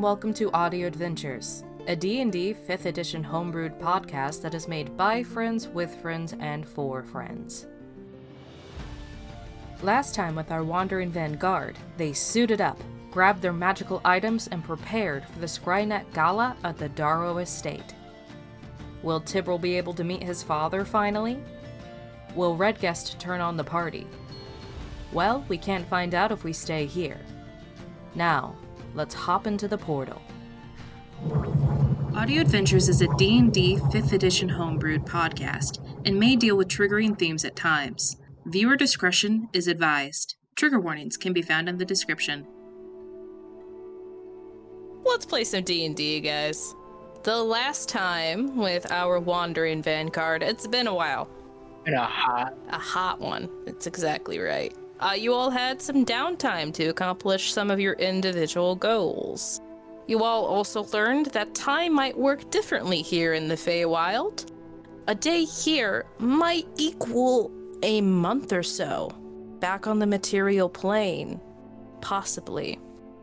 and welcome to Audio Adventures, a D&D 5th edition homebrewed podcast that is made by friends, with friends, and for friends. Last time with our Wandering Vanguard, they suited up, grabbed their magical items, and prepared for the Scrynet Gala at the Darrow Estate. Will Tibble be able to meet his father finally? Will Redguest turn on the party? Well, we can't find out if we stay here. Now, let's hop into the portal. Audio Adventures is a D&D 5th edition homebrewed podcast and may deal with triggering themes at times. Viewer discretion is advised. Trigger warnings can be found in the description. Let's play some D&D, guys. The last time with our Wandering Vanguard, it's been a while. And a hot one. It's exactly right. You all had some downtime to accomplish some of your individual goals. You all also learned that time might work differently here in the Feywild. A day here might equal a month or so back on the material plane. Possibly.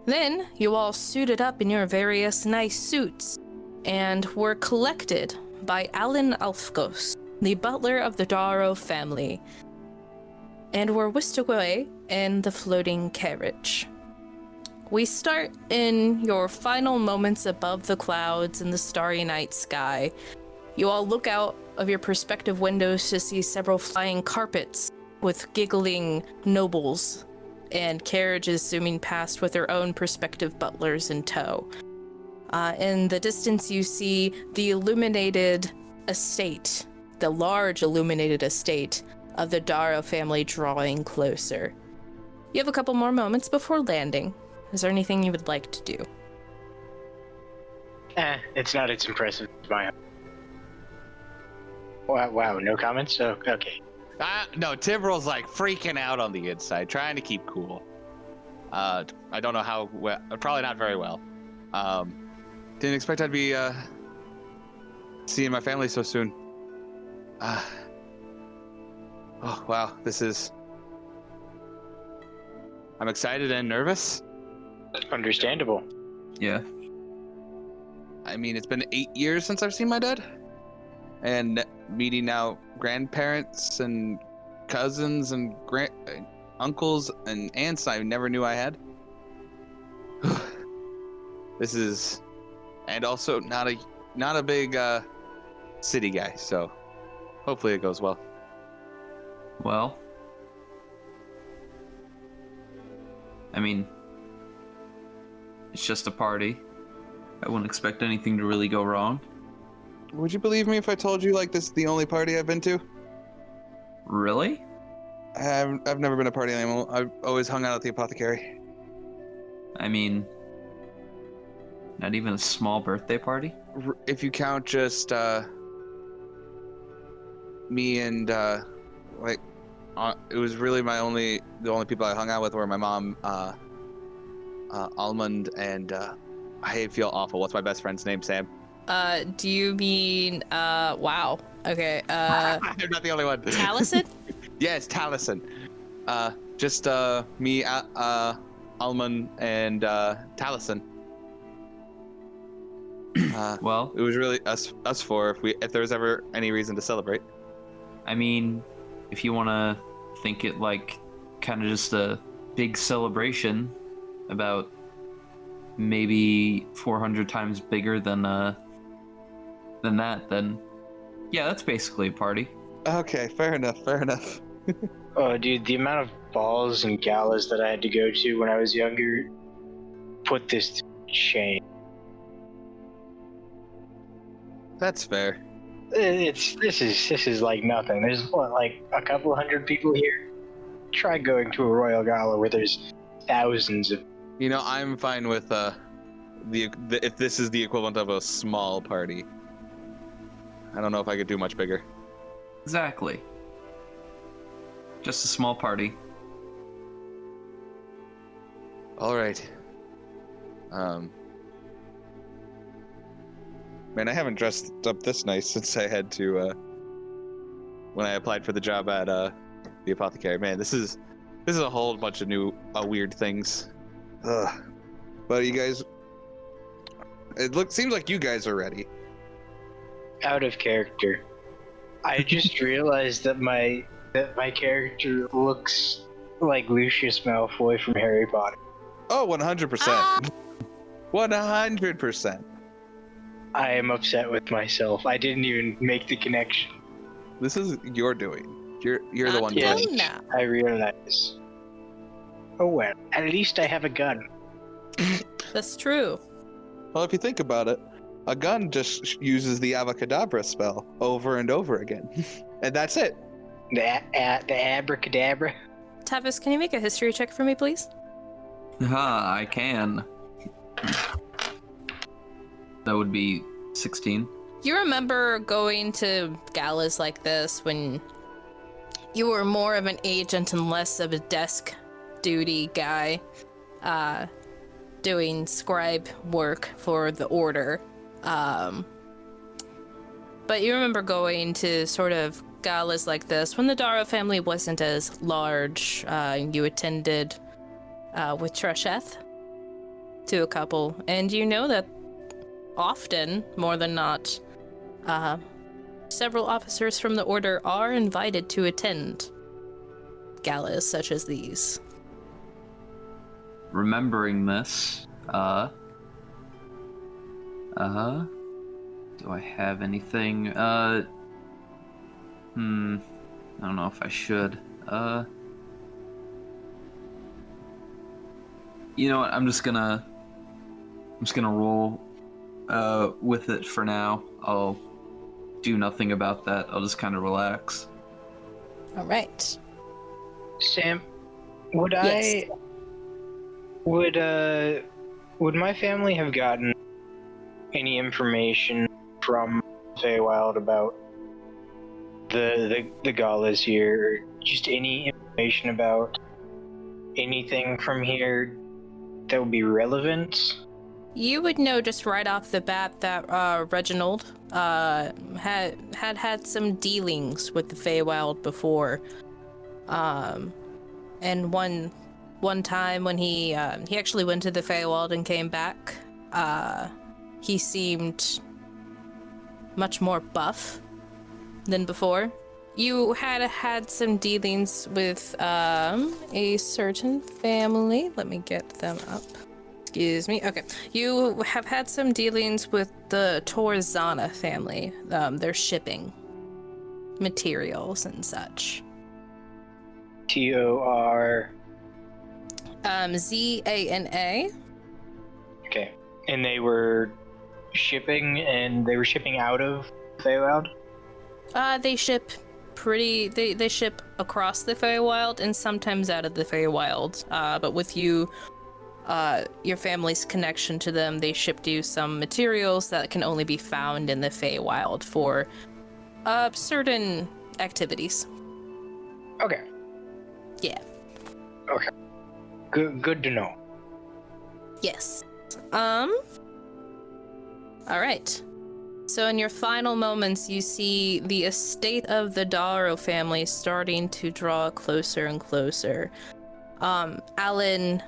Then, you all suited up in your various nice suits and were collected by Alan Alfgos, the butler of the Darrow family, and were whisked away in the floating carriage. We start in your final moments above the clouds in the starry night sky. You all look out of your perspective windows to see several flying carpets with giggling nobles and carriages zooming past with their own prospective butlers in tow. In the distance you see the illuminated estate, the large illuminated estate of the Darrow family drawing closer. You have a couple more moments before landing. Is there anything you would like to do? It's not as impressive as my own. Wow, no comments? Oh, okay. No, Tibral's like freaking out on the inside, trying to keep cool. I don't know how well, probably not very well. Didn't expect I'd be seeing my family so soon. Oh, wow, I'm excited and nervous. Understandable. Yeah. I mean, it's been 8 years since I've seen my dad. And meeting now grandparents and cousins and uncles and aunts I never knew I had. And also not a big city guy, so hopefully it goes well. Well, I mean, it's just a party. I wouldn't expect anything to really go wrong. Would you believe me if I told you like this is the only party I've been to? Really? I've never been a party animal. I've always hung out at the apothecary. I mean, not even a small birthday party? If you count just me and it was really the only people I hung out with were my mom, Almond, and I feel awful. What's my best friend's name, Sam? Do you mean, wow. Okay, I'm not the only one. Taliesin? Yes, Taliesin. Just me, Almond, and Taliesin. Well, it was really us four. If there was ever any reason to celebrate. I mean, if you want to think it like kind of just a big celebration, about maybe 400 times bigger than that, then yeah, that's basically a party. Okay, fair enough. Oh, dude, the amount of balls and galas that I had to go to when I was younger put this to shame. That's fair. This is like nothing. There's like a couple hundred people here. Try going to a royal gala where there's thousands of. You know, I'm fine with if this is the equivalent of a small party. I don't know if I could do much bigger. Exactly. Just a small party. All right. Man, I haven't dressed up this nice since I had to when I applied for the job at the apothecary. Man, this is a whole bunch of new weird things. Ugh. But you guys Seems like you guys are ready. Out of character. I just realized that my character looks like Lucius Malfoy from Harry Potter. Oh, 100%. 100%. I am upset with myself. I didn't even make the connection. This is your doing. You're the one Yes, doing it. now. I realize. Oh well, at least I have a gun. That's true. Well, if you think about it, a gun just uses the Avacadabra spell over and over again. And that's it. The abracadabra. Tavis, can you make a history check for me, please? I can. That would be 16. You remember going to galas like this when you were more of an agent and less of a desk duty guy, doing scribe work for the order. But you remember going to sort of galas like this when the Darrow family wasn't as large. You attended with Tresheth to a couple, and you know that often, more than not, several officers from the Order are invited to attend galas such as these. Remembering this, do I have anything? I don't know if I should. You know what? I'm just gonna roll with it for now. I'll do nothing about that. I'll just kind of relax. All right. Sam, would Yes. would my family have gotten any information from Feywild about the galas here, or just any information about anything from here that would be relevant? You would know just right off the bat that Reginald had some dealings with the Feywild before. And one time when he actually went to the Feywild and came back, he seemed much more buff than before. You had some dealings with a certain family. Let me get them up. Excuse me. Okay. You have had some dealings with the Torzana family. They're shipping materials and such. Tor. Zana. Okay, and they were shipping out of Feywild. They ship they ship across the Feywild and sometimes out of the Feywild. But with you, your family's connection to them, they shipped you some materials that can only be found in the Feywild for certain activities. Okay. Yeah. Okay. Good to know. Yes. All right. So in your final moments, you see the estate of the Darrow family starting to draw closer and closer. Alan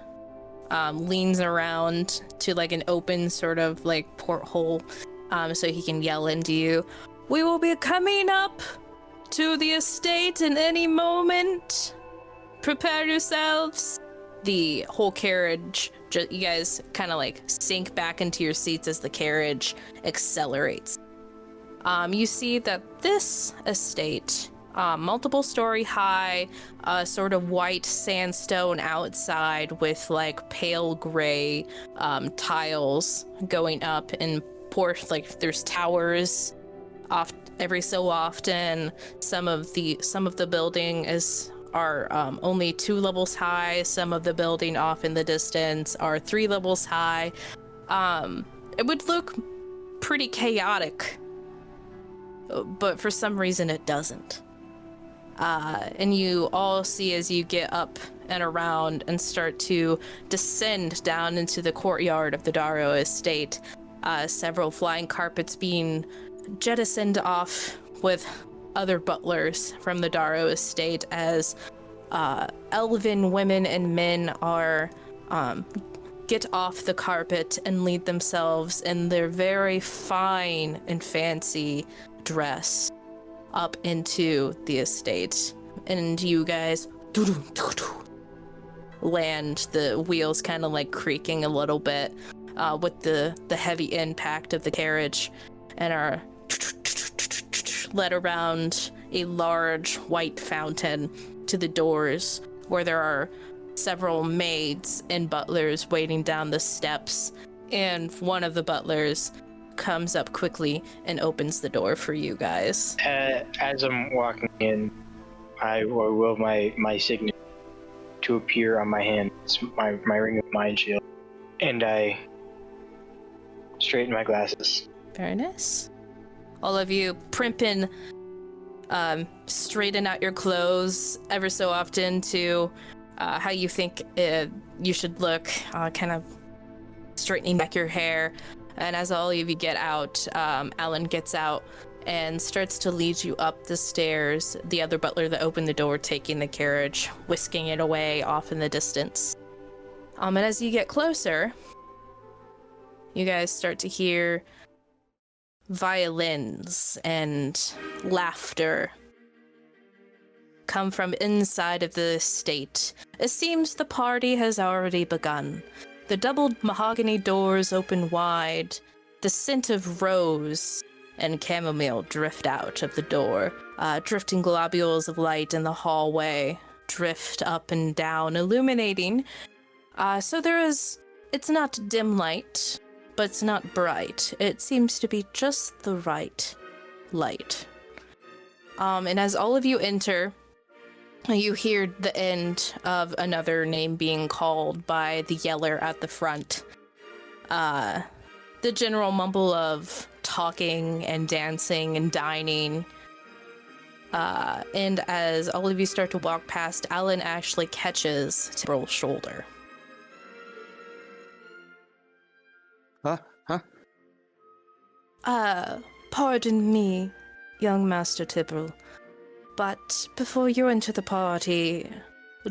leans around to like an open sort of like porthole, so he can yell into you. We will be coming up to the estate in any moment. Prepare yourselves. The whole carriage, you guys kind of like sink back into your seats as the carriage accelerates. You see that this estate, multiple story high, sort of white sandstone outside with like pale gray tiles going up and like there's towers off every so often. Some of the building are only 2 levels high. Some of the building off in the distance are 3 levels high. It would look pretty chaotic, but for some reason it doesn't. And you all see as you get up and around and start to descend down into the courtyard of the Darrow estate, several flying carpets being jettisoned off with other butlers from the Darrow estate as elven women and men are get off the carpet and lead themselves in their very fine and fancy dress up into the estate. And you guys land, the wheels kind of like creaking a little bit with the heavy impact of the carriage, and are led around a large white fountain to the doors, where there are several maids and butlers waiting down the steps, and one of the butlers comes up quickly and opens the door for you guys. As I'm walking in, I will my signet to appear on my hand. It's my ring of mind shield, and I straighten my glasses. Very nice. All of you primping, straighten out your clothes ever so often to how you think you should look, kind of straightening back your hair. And as all of you get out, Alan gets out and starts to lead you up the stairs, the other butler that opened the door taking the carriage, whisking it away off in the distance. And as you get closer, you guys start to hear violins and laughter come from inside of the estate. It seems the party has already begun. The doubled mahogany doors open wide. The scent of rose and chamomile drift out of the door. Drifting globules of light in the hallway drift up and down, illuminating. So it's not dim light, but it's not bright. It seems to be just the right light. And as all of you enter, you hear the end of another name being called by the yeller at the front. The general mumble of talking and dancing and dining. And as all of you start to walk past, Alan actually catches Tibral's shoulder. Pardon me, young Master Tibral, but before you enter the party,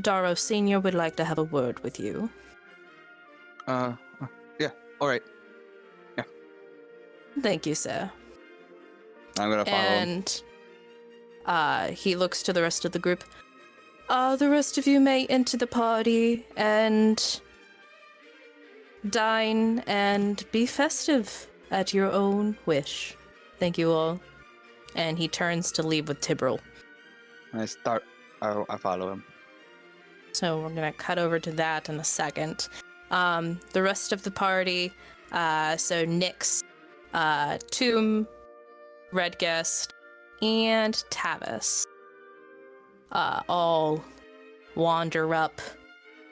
Darrow Sr. would like to have a word with you. Yeah, alright. Yeah. Thank you, sir. I'm gonna follow him. And he looks to the rest of the group. The rest of you may enter the party and dine and be festive at your own wish. Thank you all. And he turns to leave with Tibral. I follow him. So we're gonna cut over to that in a second. The rest of the party, so Nyx, Tomb, Redguest, and Tavis, all wander up.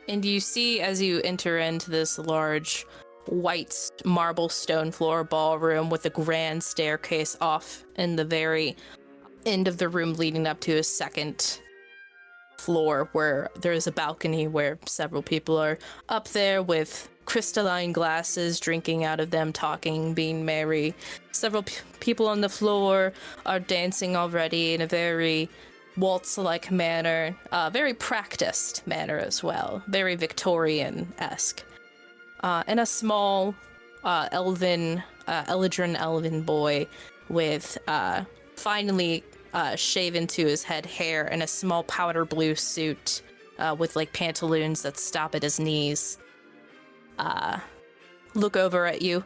And you see, as you enter into this large white marble stone floor ballroom with a grand staircase off in the very end of the room leading up to a second floor, where there is a balcony where several people are up there with crystalline glasses, drinking out of them, talking, being merry. Several people on the floor are dancing already in a very waltz-like manner, very practiced manner as well, very Victorian-esque. And a small eldritch elven boy with finely shaven to his head hair and a small powder blue suit with like pantaloons that stop at his knees. Look over at you.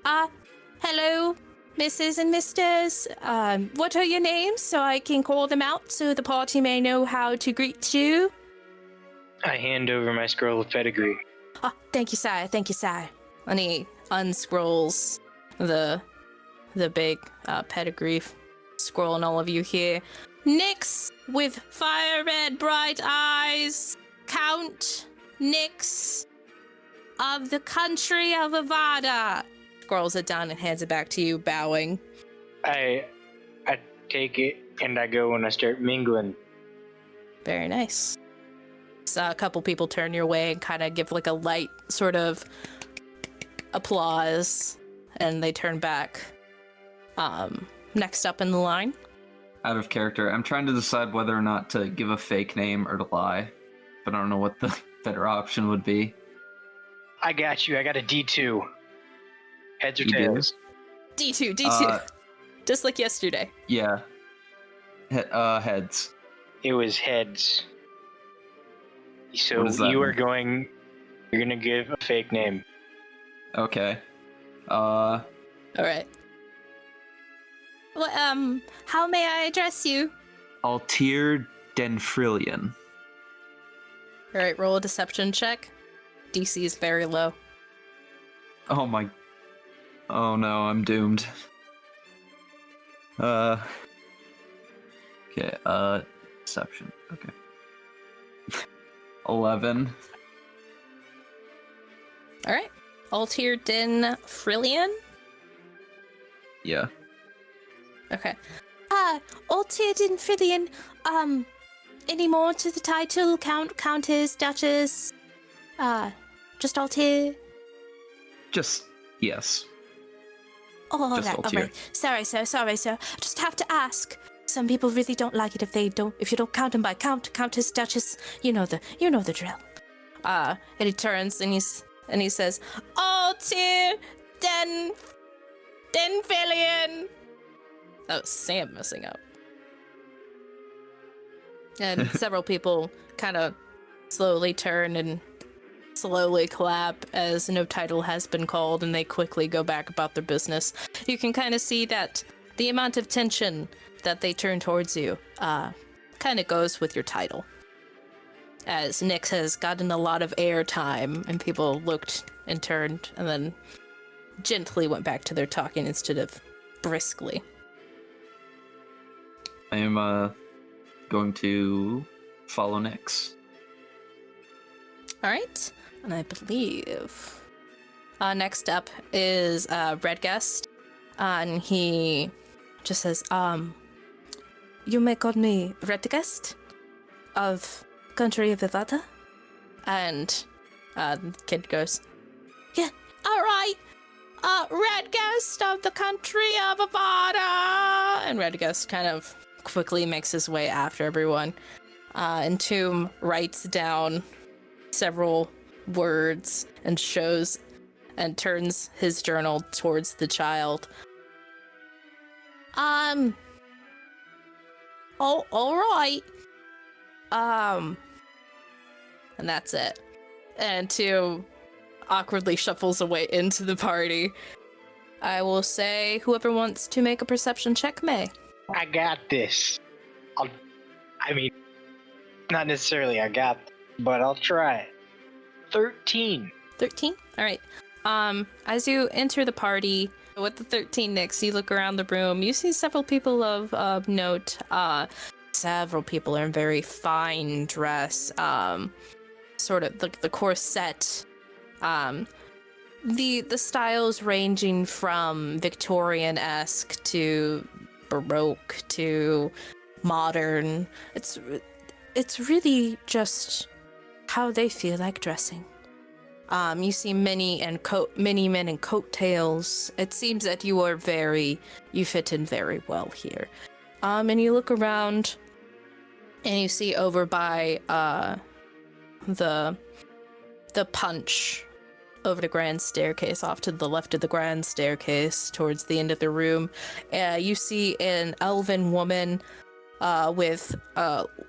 Hello, Mrs. and Misters. What are your names so I can call them out so the party may know how to greet you? I hand over my scroll of pedigree. Thank you, sire. Thank you, sire. And he unscrolls the big pedigree scroll, and all of you hear, Nyx with fire red bright eyes, Count Nyx of the country of Avada. Scrolls it down and hands it back to you, bowing. I take it and I go and I start mingling. Very nice. So a couple people turn your way and kind of give like a light sort of applause, and they turn back. Next up in the line. Out of character, I'm trying to decide whether or not to give a fake name or to lie, but I don't know what the better option would be. I got you. I got a D2. Heads or You do? tails? D2. Just like yesterday. Yeah. Heads. It was heads. So What does that you're mean? gonna give a fake name. Okay. All right. Well, how may I address you? Altir Denfrillion. All right, roll a deception check. DC is very low. Oh my. Oh no, I'm doomed. Okay, deception. Okay. 11. All right. Altir Den Frillian? Yeah. Okay. Altir Den Frillian, any more to the title? Countess, Duchess? Just Altir? Just, yes. Oh, all Just right, all Altir. right. Sorry, sir. I just have to ask. Some people really don't like it if you don't count them by Countess, Duchess. You know the drill. And he turns and he says, Altir Den Frillian. That was Sam messing up. And several people kind of slowly turn and slowly clap as no title has been called, and they quickly go back about their business. You can kind of see that the amount of tension that they turn towards you kind of goes with your title. As Nyx has gotten a lot of airtime, and people looked and turned, and then gently went back to their talking instead of briskly. I am, going to follow Nyx. All right, and I believe next up is Red Guest, and he just says, "You may call me Red Guest of country of Ivada," and the kid goes, "Yeah, all right, Red Guest of the country of Ivada," and Red Guest kind of quickly makes his way after everyone. And Tomb writes down several words and shows and turns his journal towards the child. Oh, all right. And that's it. And Tomb awkwardly shuffles away into the party. I will say whoever wants to make a perception check may. I got this. Not necessarily I got this, but I'll try. 13. 13? All right. As you enter the party with the 13 Nyx, you look around the room. You see several people of note. Several people are in very fine dress. Sort of the corset. The styles ranging from Victorian-esque to Baroque to modern. It's really just how they feel like dressing. You see many men in coattails. It seems that you fit in very well here. And you look around and you see over by the punch over the grand staircase, off to the left of the grand staircase towards the end of the room. You see an elven woman with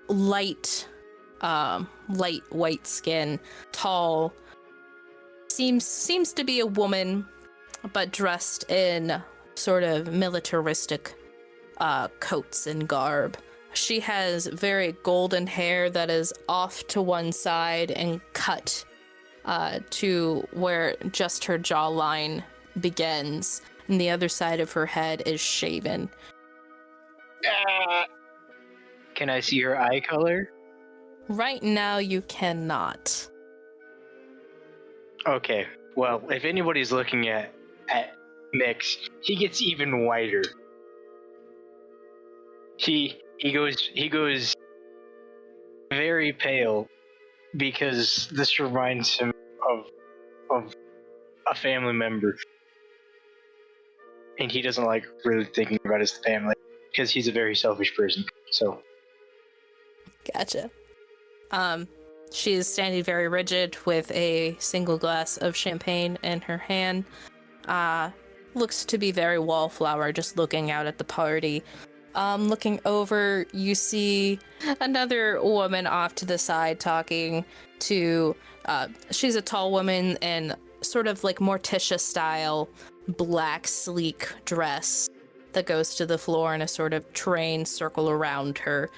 light white skin, tall, seems to be a woman, but dressed in sort of militaristic coats and garb. She has very golden hair that is off to one side and cut to where just her jawline begins, and the other side of her head is shaven. Can I see her eye color? Right now, you cannot. Okay. Well, if anybody's looking at Nyx, he gets even whiter. He goes very pale because this reminds him of a family member, and he doesn't like really thinking about his family because he's a very selfish person. So, Gotcha. She is standing very rigid with a single glass of champagne in her hand. Looks to be very wallflower, just looking out at the party. Looking over, you see another woman off to the side talking to, she's a tall woman in sort of like Morticia style, black sleek dress that goes to the floor in a sort of train circle around her.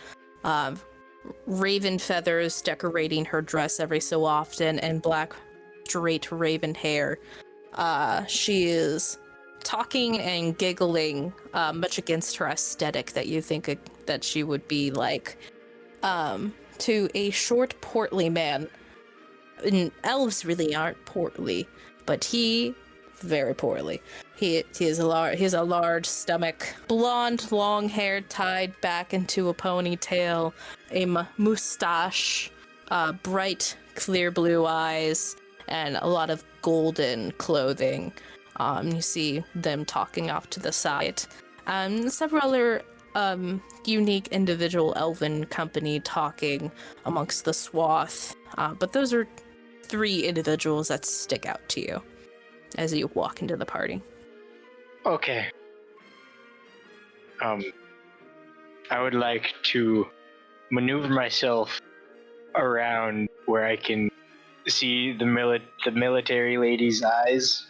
Raven feathers decorating her dress every so often, and black straight raven hair. She is talking and giggling, much against her aesthetic that you think that she would be like, to a short, portly man. And elves really aren't portly, but he very poorly. He has a large stomach, blonde, long hair tied back into a ponytail, a mustache, bright, clear blue eyes, and a lot of golden clothing. You see them talking off to the side. Several other unique individual elven company talking amongst the swath. But those are 3 individuals that stick out to you as you walk into the party. Okay. I would like to maneuver myself around where I can see the military lady's eyes.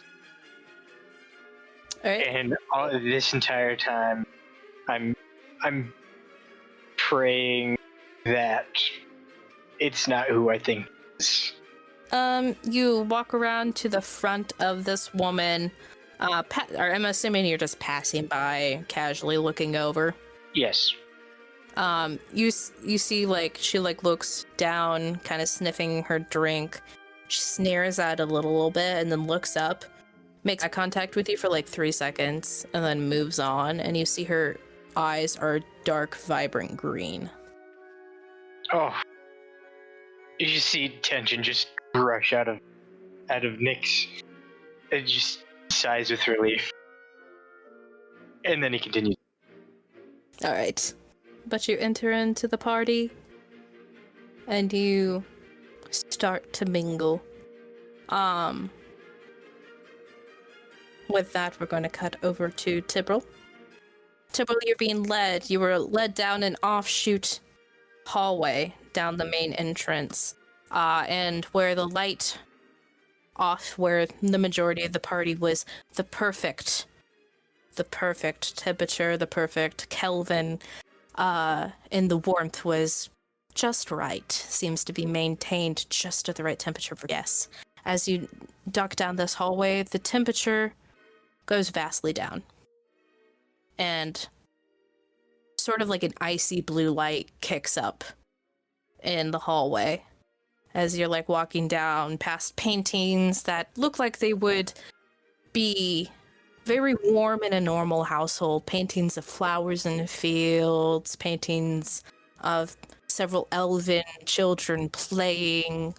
All right. And this entire time, I'm praying that it's not who I think it is. You walk around to the front of this woman. Or I'm assuming you're just passing by, casually looking over. Yes. You see, like, she like looks down, kind of sniffing her drink. She sneers at it a little bit and then looks up, makes eye contact with you for like 3 seconds, and then moves on. And you see her eyes are dark, vibrant green. Oh. You just see tension just rush out of Nick's. It just sighs with relief. And then he continues. All right. But you enter into the party, and you start to mingle. With that, we're going to cut over to Tibril. Tibril, you're being led. You were led down an offshoot hallway down the main entrance, and where the light off, where the majority of the party was, the perfect temperature, the perfect Kelvin, and the warmth was just right. Seems to be maintained just at the right temperature for guests. As you duck down this hallway, the temperature goes vastly down. And sort of like an icy blue light kicks up in the hallway as you're like walking down past paintings that look like they would be very warm in a normal household. Paintings of flowers in the fields, paintings of several elven children playing,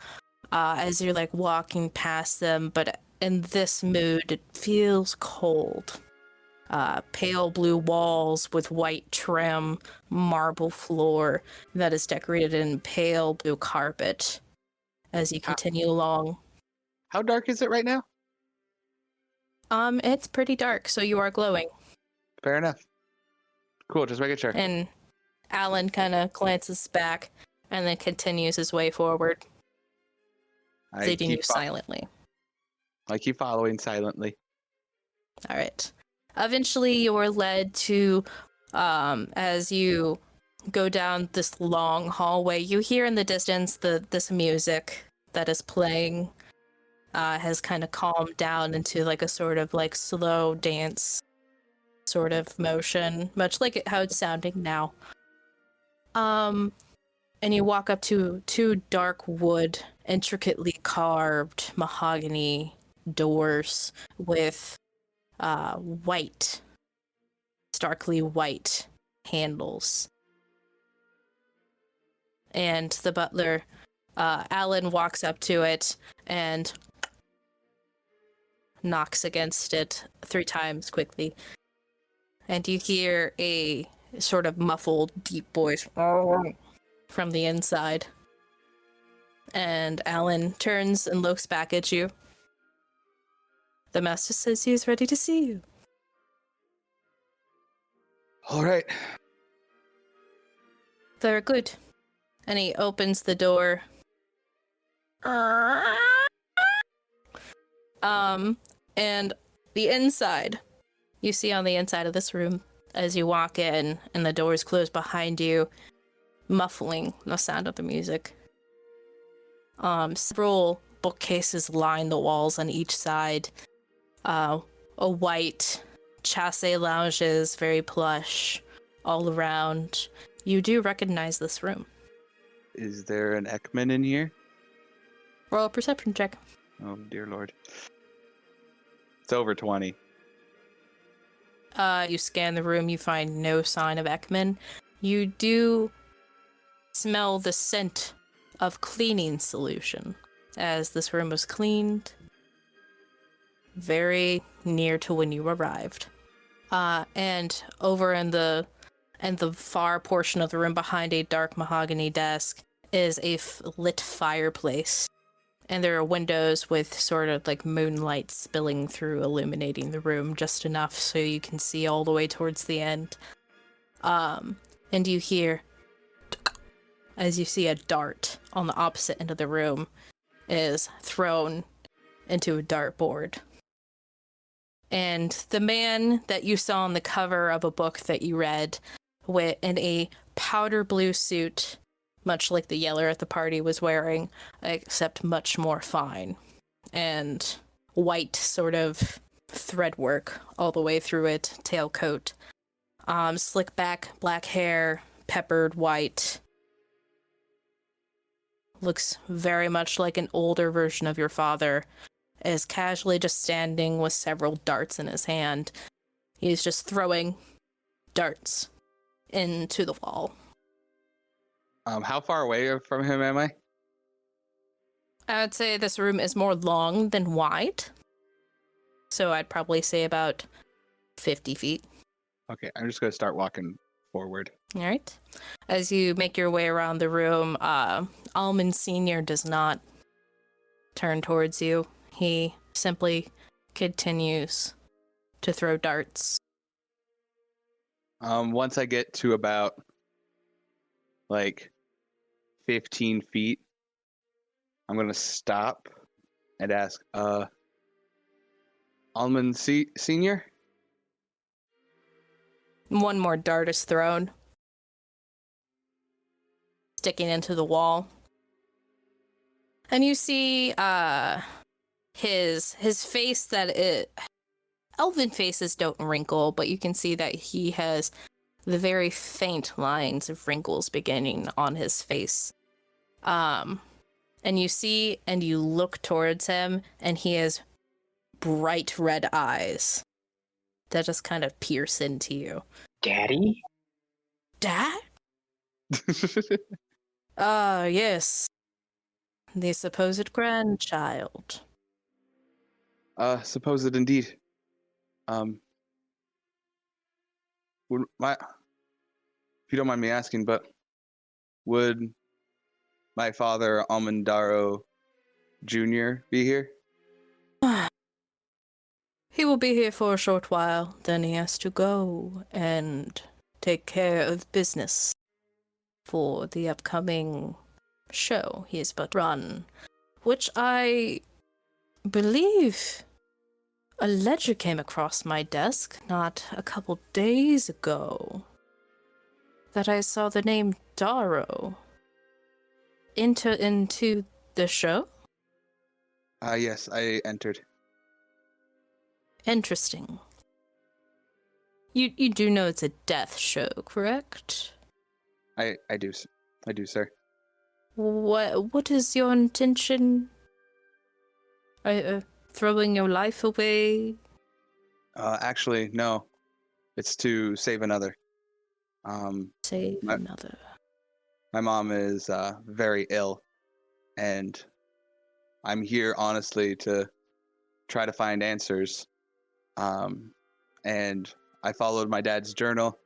as you're like walking past them. But in this mood, it feels cold. Pale blue walls with white trim, marble floor that is decorated in pale blue carpet as you continue along. How dark is it right now? It's pretty dark, so you are glowing. Fair enough. Cool, just making sure. And Alan kind of glances back and then continues his way forward, leading you silently. I keep following silently. All right. Eventually, you're led to, as you go down this long hallway, you hear in the distance this music that is playing has kind of calmed down into like a sort of like slow dance sort of motion, much like how it's sounding now. And you walk up to 2 dark wood, intricately carved mahogany doors with white, starkly white handles. And the butler, Alan, walks up to it and knocks against it 3 times quickly. And you hear a sort of muffled, deep voice from the inside. And Alan turns and looks back at you. The master says he is ready to see you. All right. Very good. And he opens the door. And the inside, you see on the inside of this room, as you walk in and the doors close behind you, muffling the sound of the music. Several bookcases line the walls on each side. A white chasse lounges, very plush, all around. You do recognize this room. Is there an Ekman in here? Roll a perception check. Oh, dear Lord. It's over 20. You scan the room, you find no sign of Ekman. You do smell the scent of cleaning solution, as this room was cleaned very near to when you arrived. And over in the far portion of the room behind a dark mahogany desk is a lit fireplace. And there are windows with sort of like moonlight spilling through, illuminating the room just enough so you can see all the way towards the end. And you hear, as you see a dart on the opposite end of the room is thrown into a dartboard. And the man that you saw on the cover of a book that you read in a powder blue suit, much like the yeller at the party was wearing, except much more fine. And white sort of thread work all the way through it, tailcoat. Slick back, black hair, peppered white. Looks very much like an older version of your father, is casually just standing with several darts in his hand. He's just throwing darts into the wall. How far away from him am I? I would say this room is more long than wide. So I'd probably say about 50 feet. Okay, I'm just going to start walking forward. All right. As you make your way around the room, Almond Sr. does not turn towards you. He simply continues to throw darts. Once I get to about, 15 feet, I'm going to stop and ask, Almond Senior? One more dart is thrown, sticking into the wall. And you see his face elven faces don't wrinkle, but you can see that he has the very faint lines of wrinkles beginning on his face. And you see and you look towards him, and he has bright red eyes that just kind of pierce into you. Daddy? Dad? Yes. The supposed grandchild. Supposed indeed. If you don't mind me asking, but would my father, Almondaro Jr., be here? He will be here for a short while, then he has to go and take care of business for the upcoming show he is but run, which I believe a ledger came across my desk not a couple days ago that I saw the name Darrow into the show. Yes, I entered. Interesting. You do know it's a death show, correct? I do, sir. What is your intention? Throwing your life away? Actually, no. It's to save another. Save another. My mom is very ill, and I'm here honestly to try to find answers. And I followed my dad's journal,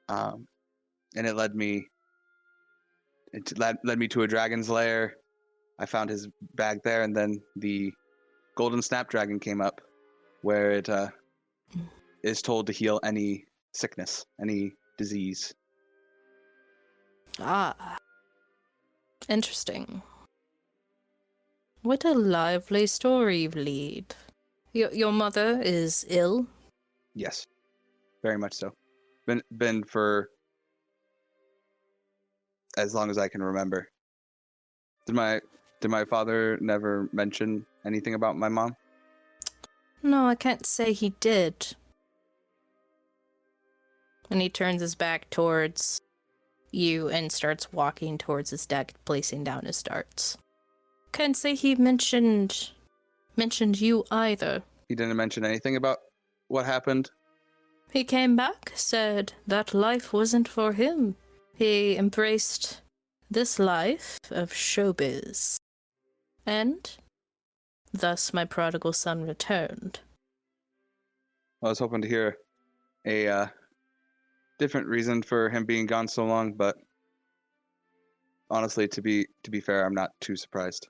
and it led me to a dragon's lair, I found his bag there, and then the golden snapdragon came up, where it is told to heal any sickness, any disease. Ah, interesting. What a lively story, Vleed. Your mother is ill? Yes, very much so. Been for as long as I can remember. Did my father never mention anything about my mom? No, I can't say he did. And he turns his back towards you and starts walking towards his deck, placing down his darts. Can't say he mentioned you either. He didn't mention anything about what happened. He came back, said that life wasn't for him. He embraced this life of showbiz. And thus my prodigal son returned. I was hoping to hear a different reason for him being gone so long, but honestly, to be fair, I'm not too surprised.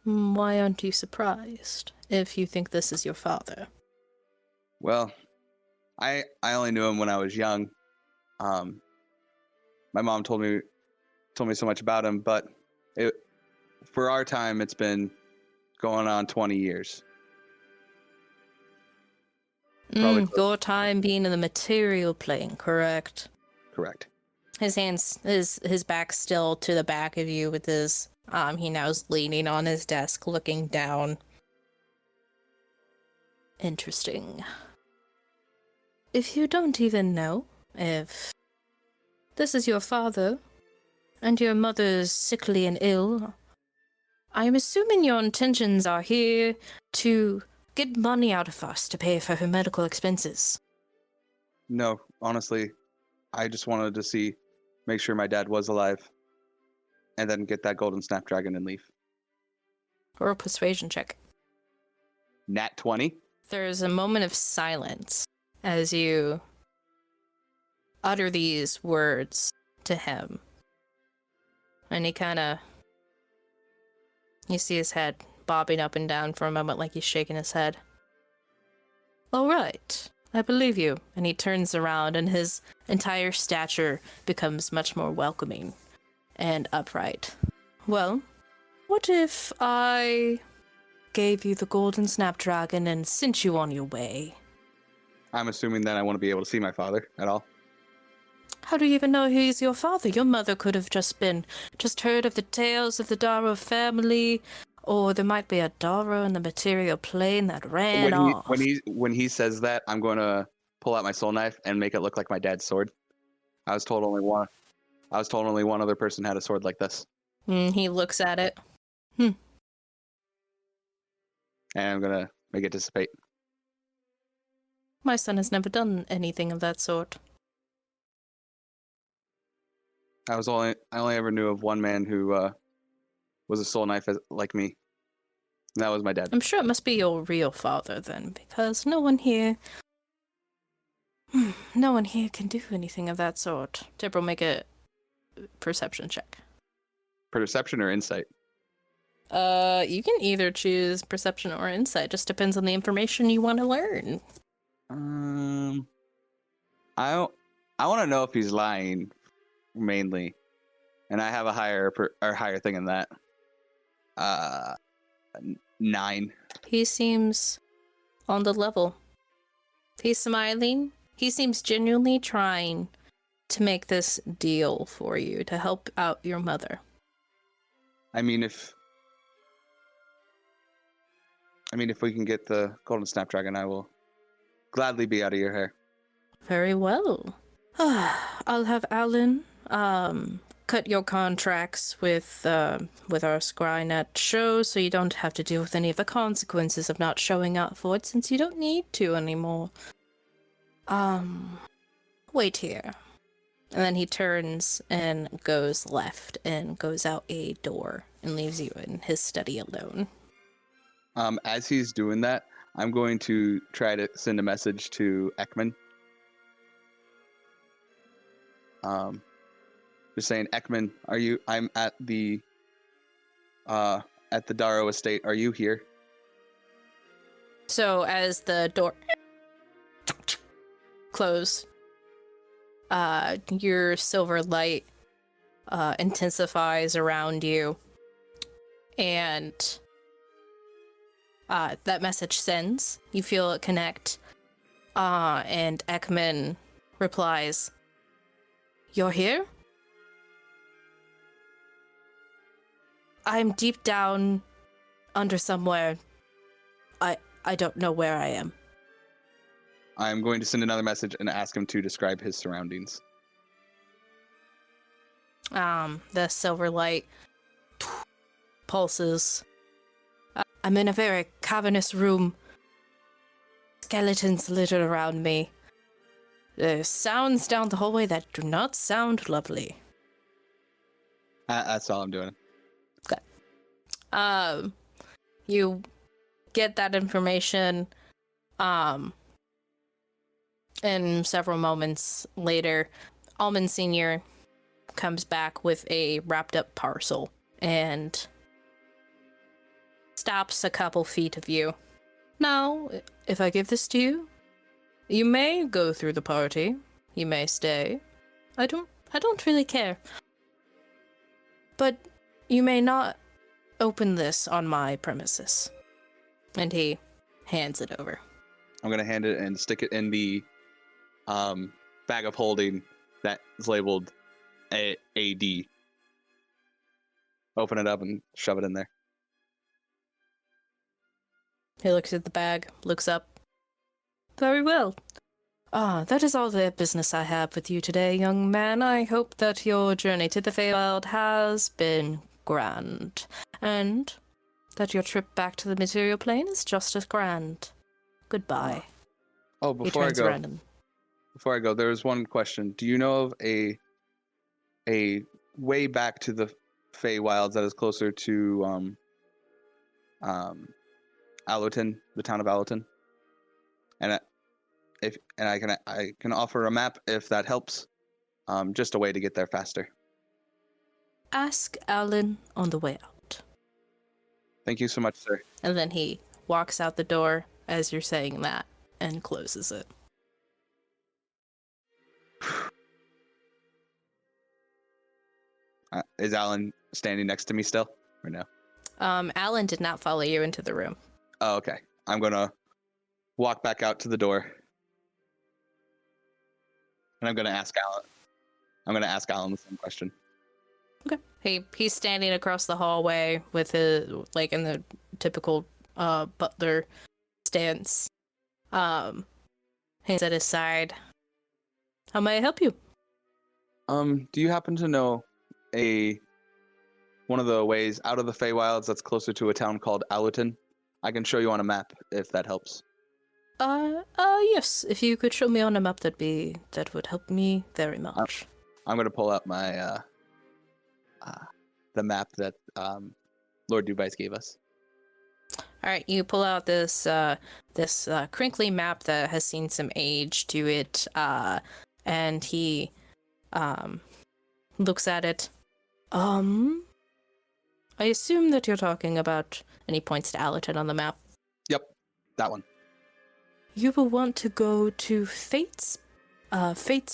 Why aren't you surprised if you think this is your father? Well, I only knew him when I was young. My mom told me so much about him, but for our time, it's been going on 20 years. Probably Your time being in the material plane, correct? Correct. His hands, his back still to the back of you with his, he now is leaning on his desk, looking down. Interesting. If you don't even know if this is your father, and your mother's sickly and ill, I'm assuming your intentions are here to get money out of us to pay for her medical expenses. No, honestly, I just wanted to make sure my dad was alive, and then get that golden snapdragon and leave. Or a persuasion check. Nat 20? There's a moment of silence as you utter these words to him. And you see his head bobbing up and down for a moment like he's shaking his head. All right, I believe you. And he turns around and his entire stature becomes much more welcoming and upright. Well, what if I gave you the golden snapdragon and sent you on your way? I'm assuming that I want to be able to see my father at all. How do you even know he's your father? Your mother could have just heard of the tales of the Darrow family, or there might be a Darrow in the material plane that ran off. When he says that, I'm going to pull out my soul knife and make it look like my dad's sword. I was told only one other person had a sword like this. He looks at it. And I'm going to make it dissipate. My son has never done anything of that sort. I only ever knew of one man who was a soul knife like me. And that was my dad. I'm sure it must be your real father then, because no one here can do anything of that sort. Tip will make a perception check. Perception or insight? You can either choose perception or insight. Just depends on the information you want to learn. I want to know if he's lying, mainly, and I have a higher thing than that. 9. He seems on the level. He's smiling. He seems genuinely trying to make this deal for you to help out your mother. I mean, if we can get the golden snapdragon, I will gladly be out of your hair. Very well. I'll have Alan cut your contracts with our Scrynet show so you don't have to deal with any of the consequences of not showing up for it, since you don't need to anymore. Wait here. And then he turns and goes left and goes out a door and leaves you in his study alone. As he's doing that, I'm going to try to send a message to Ekman. Just saying, Ekman, I'm at the at the Darrow estate. Are you here? So as the door close, your silver light intensifies around you, and that message sends. You feel it connect, and Ekman replies, "You're here? I'm deep down under somewhere. I don't know where I am." I'm going to send another message and ask him to describe his surroundings. The silver light pulses. I'm in a very cavernous room. Skeletons littered around me. There's sounds down the hallway that do not sound lovely. That's all I'm doing. You get that information, and several moments later, Almond Sr. comes back with a wrapped up parcel and stops a couple feet of you. Now, if I give this to you, you may go through the party. You may stay. I don't really care. But you may not open this on my premises. And he hands it over. I'm going to hand it and stick it in the bag of holding that is labeled AD. Open it up and shove it in there. He looks at the bag, looks up. Very well. That is all the business I have with you today, young man. I hope that your journey to the Feywild has been grand, and that your trip back to the material plane is just as grand. Goodbye. Oh, He before I turns go, around and there was one question. Do you know of a way back to the Feywilds that is closer to Allerton, the town of Allerton? And I can offer a map if that helps. Just a way to get there faster. ask Alan on the way out. Thank you so much, sir. And then he walks out the door as you're saying that and closes it. Is Alan standing next to me still, or no? Alan did not follow you into the room. Oh, okay. I'm gonna walk back out to the door, and I'm gonna ask Alan the same question. Okay. He's standing across the hallway with his, like, in the typical butler stance. Hands at his side. How may I help you? Do you happen to know one of the ways out of the Feywilds that's closer to a town called Allerton? I can show you on a map if that helps. Yes. If you could show me on a map, that would help me very much. I'm gonna pull out my the map that Lord Dubice gave us. All right, you pull out this crinkly map that has seen some age to it, and he looks at it. I assume that you're talking about, and he points to Allerton on the map. Yep, that one. You will want to go to Fate's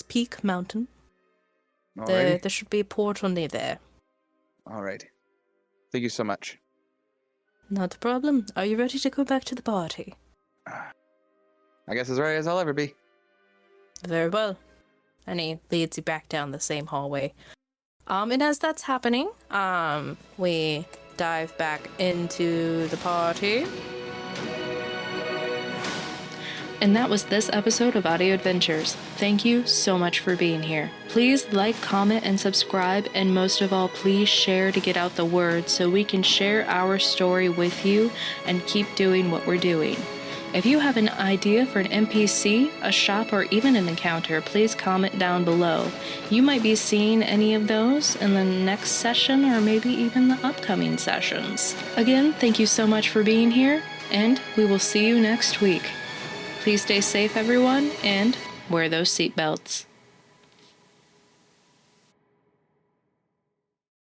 Peak Mountain. There should be a portal near there. All right. Thank you so much. Not a problem. Are you ready to go back to the party? I guess as ready as I'll ever be. Very well. And he leads you back down the same hallway. And as that's happening, we dive back into the party. And that was this episode of Audio Adventures. Thank you so much for being here. Please like, comment, and subscribe, and most of all, please share to get out the word so we can share our story with you and keep doing what we're doing. If you have an idea for an NPC, a shop, or even an encounter, please comment down below. You might be seeing any of those in the next session or maybe even the upcoming sessions. Again, thank you so much for being here, and we will see you next week. Please stay safe, everyone, and wear those seatbelts.